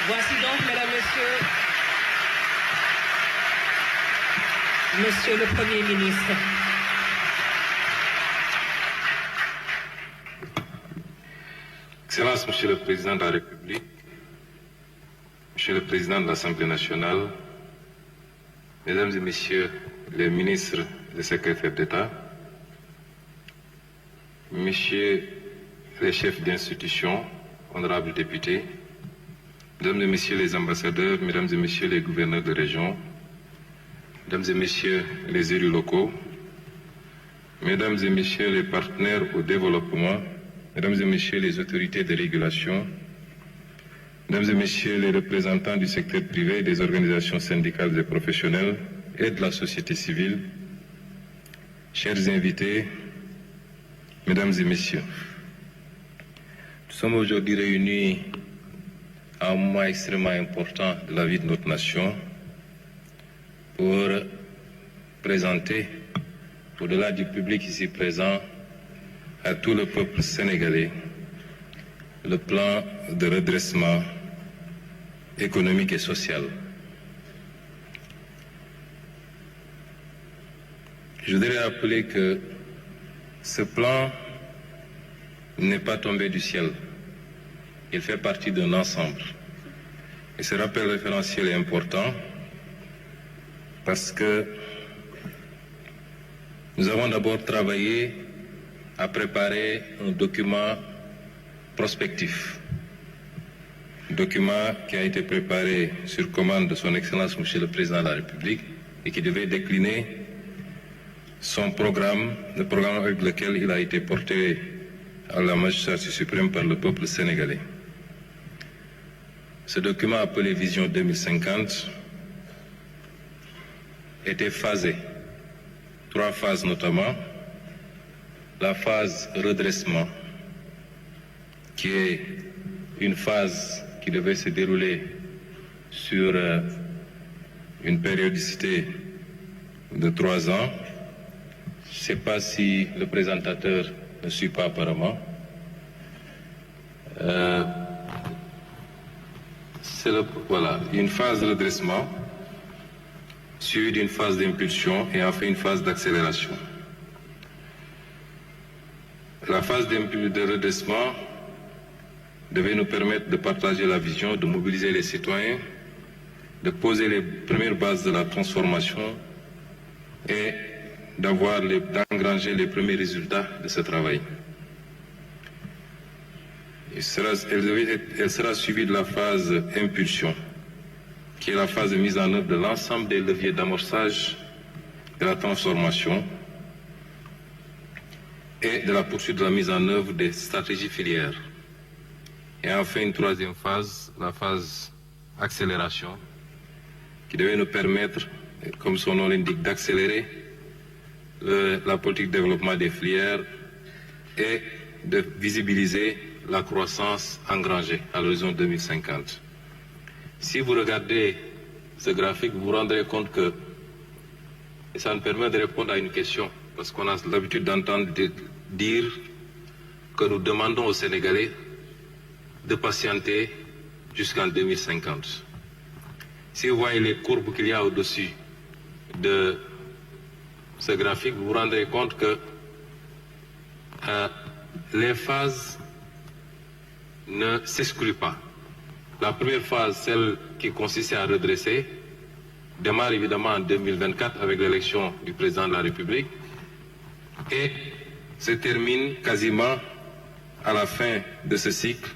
Voici donc, mesdames, Monsieur le Premier ministre. Excellence, Monsieur le Président de la République, Monsieur le Président de l'Assemblée nationale, Mesdames et Messieurs les ministres et secrétaires d'État, Messieurs les chefs d'institution, honorables députés, Mesdames et Messieurs les ambassadeurs, Mesdames et Messieurs les gouverneurs de région, Mesdames et Messieurs les élus locaux, Mesdames et Messieurs les partenaires au développement, Mesdames et Messieurs les autorités de régulation, Mesdames et Messieurs les représentants du secteur privé, des organisations syndicales et professionnelles et de la société civile, chers invités, Mesdames et Messieurs, nous sommes aujourd'hui réunis à un moment extrêmement important de la vie de notre nation pour présenter, au-delà du public ici présent, à tout le peuple sénégalais, le plan de redressement économique et social. Je voudrais rappeler que ce plan n'est pas tombé du ciel. Il fait partie d'un ensemble. Et ce rappel référentiel est important parce que nous avons d'abord travaillé à préparer un document prospectif. Un document qui a été préparé sur commande de son Excellence Monsieur le Président de la République et qui devait décliner son programme, le programme avec lequel il a été porté à la magistrature suprême par le peuple sénégalais. Ce document appelé Vision 2050 était phasé. 3 phases notamment. La phase redressement, qui est une phase qui devait se dérouler sur une périodicité de 3 ans. Je ne sais pas si le présentateur ne suit pas apparemment. Voilà, une phase de redressement, suivie d'une phase d'impulsion et enfin une phase d'accélération. La phase de redressement devait nous permettre de partager la vision, de mobiliser les citoyens, de poser les premières bases de la transformation et d'engranger les premiers résultats de ce travail. Elle sera suivie de la phase impulsion, qui est la phase de mise en œuvre de l'ensemble des leviers d'amorçage de la transformation et de la poursuite de la mise en œuvre des stratégies filières. Et enfin, une 3e phase, la phase accélération, qui devait nous permettre, comme son nom l'indique, d'accélérer la politique de développement des filières et de visibiliser la croissance engrangée à l'horizon 2050. Si vous regardez ce graphique, vous vous rendrez compte que, et ça nous permet de répondre à une question, parce qu'on a l'habitude d'entendre dire que nous demandons aux Sénégalais de patienter jusqu'en 2050. Si vous voyez les courbes qu'il y a au-dessus de ce graphique, vous vous rendrez compte que les phases ne s'excluent pas. La première phase, celle qui consistait à redresser, démarre évidemment en 2024 avec l'élection du président de la République et se termine quasiment à la fin de ce cycle,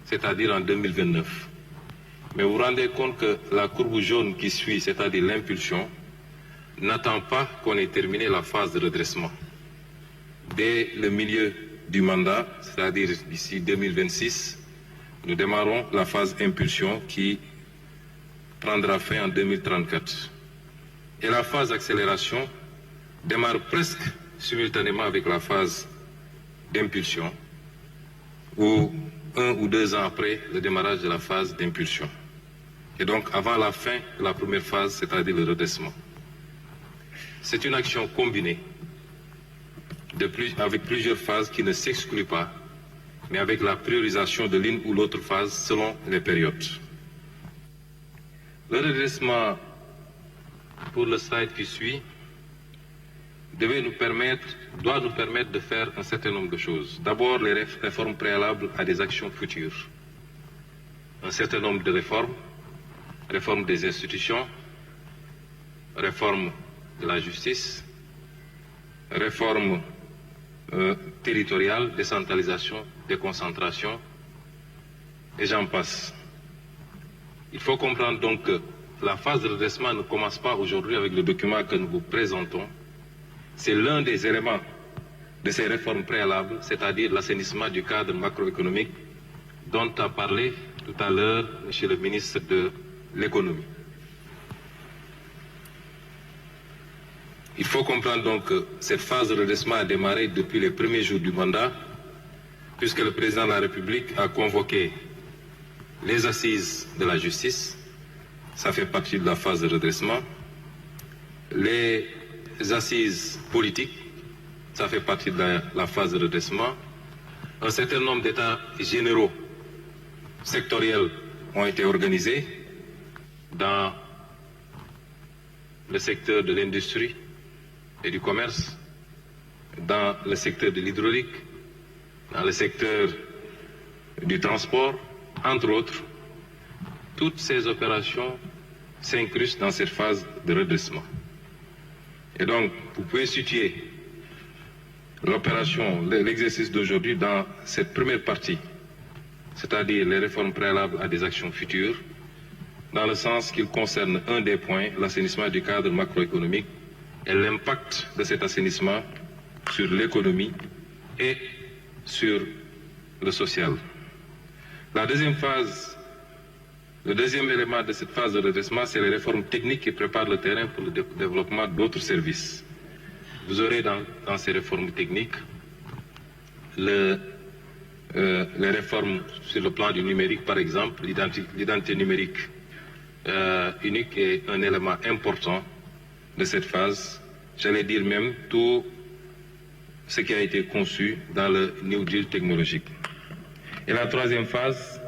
c'est-à-dire en 2029. Mais vous vous rendez compte que la courbe jaune qui suit, c'est-à-dire l'impulsion, n'attend pas qu'on ait terminé la phase de redressement. Dès le milieu du mandat, c'est-à-dire d'ici 2026, nous démarrons la phase impulsion qui prendra fin en 2034. Et la phase accélération démarre presque simultanément avec la phase d'impulsion, ou 1 ou 2 ans après le démarrage de la phase d'impulsion. Et donc avant la fin de la première phase, c'est-à-dire le redressement. C'est une action combinée avec plusieurs phases qui ne s'excluent pas, mais avec la priorisation de l'une ou l'autre phase selon les périodes. Le redressement pour le slide qui suit doit nous permettre de faire un certain nombre de choses. D'abord, les réformes préalables à des actions futures. Un certain nombre de réformes, réforme des institutions, réforme de la justice, réforme territoriale, décentralisation, déconcentration, et j'en passe. Il faut comprendre donc que la phase de redressement ne commence pas aujourd'hui avec le document que nous vous présentons. C'est l'un des éléments de ces réformes préalables, c'est-à-dire l'assainissement du cadre macroéconomique dont a parlé tout à l'heure M. le ministre de l'Économie. Il faut comprendre donc que cette phase de redressement a démarré depuis les premiers jours du mandat, puisque le président de la République a convoqué les assises de la justice, ça fait partie de la phase de redressement, les assises politiques, ça fait partie de la phase de redressement, un certain nombre d'états généraux sectoriels ont été organisés dans le secteur de l'industrie et du commerce, dans le secteur de l'hydraulique, dans le secteur du transport, entre autres. Toutes ces opérations s'incrustent dans cette phase de redressement. Et donc, vous pouvez situer l'opération, l'exercice d'aujourd'hui dans cette première partie, c'est-à-dire les réformes préalables à des actions futures, dans le sens qu'il concerne un des points, l'assainissement du cadre macroéconomique et l'impact de cet assainissement sur l'économie et sur le social. La deuxième phase, le deuxième élément de cette phase de redressement, c'est les réformes techniques qui préparent le terrain pour le développement d'autres services. Vous aurez dans ces réformes techniques les réformes sur le plan du numérique, par exemple. L'identité numérique unique est un élément important de cette phase. J'allais dire même tout ce qui a été conçu dans le New Deal technologique. Et la troisième phase,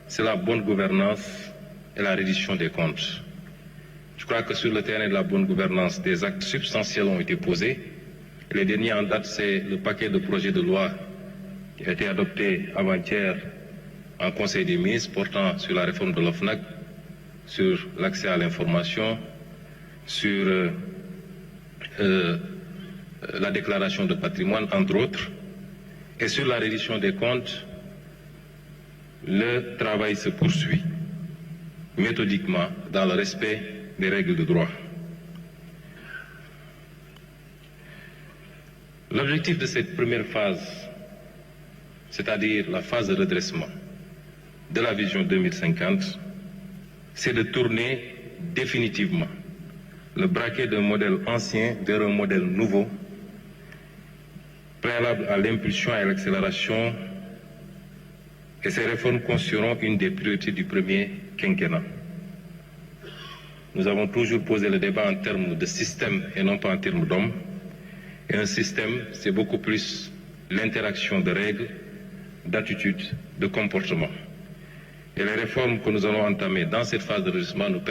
c'est la bonne gouvernance et la reddition des comptes. Je crois que sur le terrain de la bonne gouvernance, des actes substantiels ont été posés. Les derniers en date, c'est le paquet de projets de loi qui a été adopté avant-hier en Conseil des ministres portant sur la réforme de l'OFNAC, sur l'accès à l'information, sur la déclaration de patrimoine, entre autres, et sur la reddition des comptes. Le travail se poursuit méthodiquement dans le respect des règles de droit. L'objectif de cette première phase, c'est-à-dire la phase de redressement de la vision 2050, c'est de tourner définitivement le braquet d'un modèle ancien vers un modèle nouveau, préalable à l'impulsion et à l'accélération. Et ces réformes constitueront une des priorités du premier quinquennat. Nous avons toujours posé le débat en termes de système et non pas en termes d'hommes. Et un système, c'est beaucoup plus l'interaction de règles, d'attitudes, de comportements. Et les réformes que nous allons entamer dans cette phase de redressement nous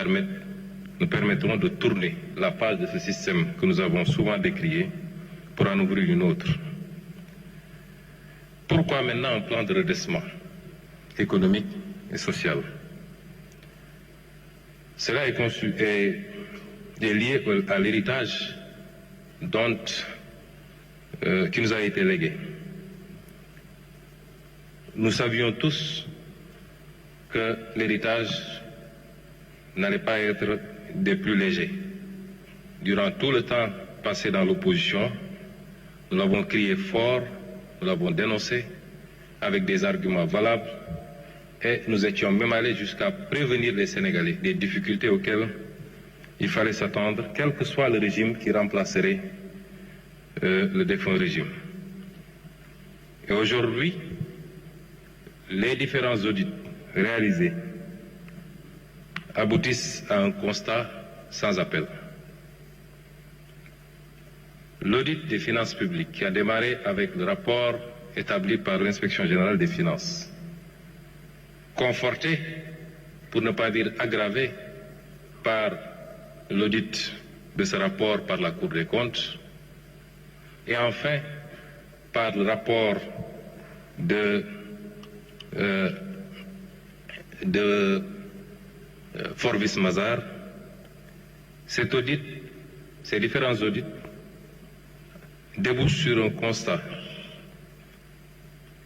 permettront de tourner la page de ce système que nous avons souvent décrié pour en ouvrir une autre. Pourquoi maintenant un plan de redressement économique et social? Cela est lié à l'héritage qui nous a été légué. Nous savions tous que l'héritage n'allait pas être des plus légers. Durant tout le temps passé dans l'opposition, nous l'avons crié fort, nous l'avons dénoncé avec des arguments valables et nous étions même allés jusqu'à prévenir les Sénégalais des difficultés auxquelles il fallait s'attendre, quel que soit le régime qui remplacerait le défunt régime. Et aujourd'hui, les différents audits réalisés aboutissent à un constat sans appel. L'audit des finances publiques qui a démarré avec le rapport établi par l'Inspection générale des finances, conforté, pour ne pas dire aggravé, par l'audit de ce rapport par la Cour des comptes et enfin par le rapport de Forbis Mazars. Cet audit, ces différents audits débouchent sur un constat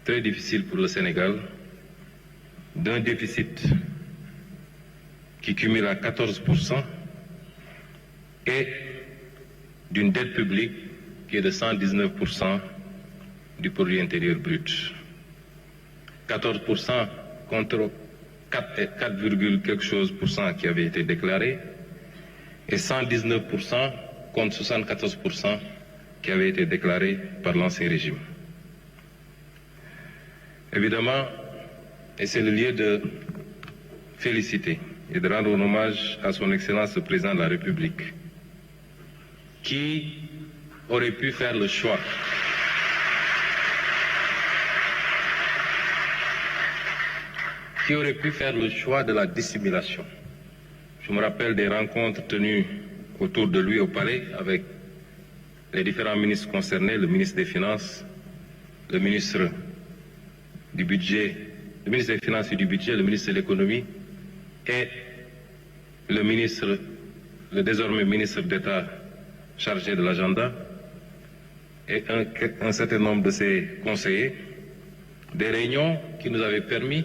très difficile pour le Sénégal d'un déficit qui cumule à 14% et d'une dette publique qui est de 119% du produit intérieur brut. 14% contre 4, quelque chose pour cent qui avait été déclaré et 119% contre 74% qui avait été déclaré par l'ancien régime. Évidemment, et c'est le lieu de féliciter et de rendre un hommage à son Excellence le Président de la République, qui aurait pu faire le choix de la dissimulation. Je me rappelle des rencontres tenues autour de lui au palais avec les différents ministres concernés, le ministre des Finances, le ministre du Budget, le ministre des Finances et du Budget, le ministre de l'Économie et le désormais ministre d'État chargé de l'agenda et un certain nombre de ses conseillers, des réunions qui nous avaient permis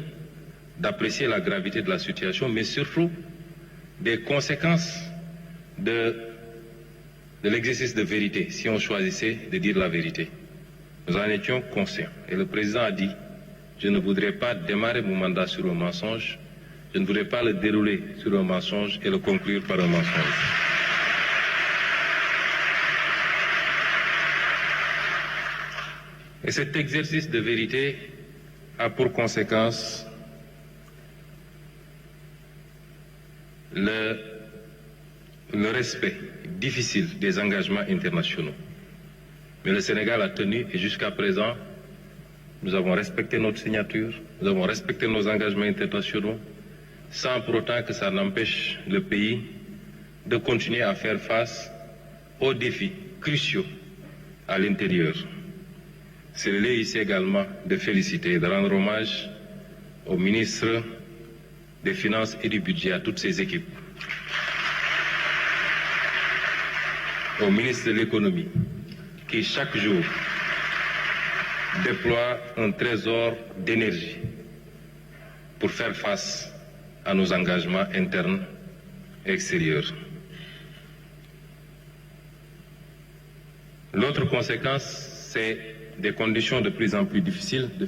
d'apprécier la gravité de la situation, mais surtout des conséquences de l'exercice de vérité, si on choisissait de dire la vérité. Nous en étions conscients. Et le président a dit, je ne voudrais pas démarrer mon mandat sur un mensonge, je ne voudrais pas le dérouler sur un mensonge et le conclure par un mensonge. Et cet exercice de vérité a pour conséquence le respect difficile des engagements internationaux. Mais le Sénégal a tenu et jusqu'à présent, nous avons respecté notre signature, nous avons respecté nos engagements internationaux, sans pour autant que ça n'empêche le pays de continuer à faire face aux défis cruciaux à l'intérieur. C'est le lieu ici également de féliciter et de rendre hommage au ministre des Finances et du Budget, à toutes ses équipes, au ministre de l'Économie, qui chaque jour déploie un trésor d'énergie pour faire face à nos engagements internes et extérieurs. L'autre conséquence, c'est des conditions de plus en plus difficiles de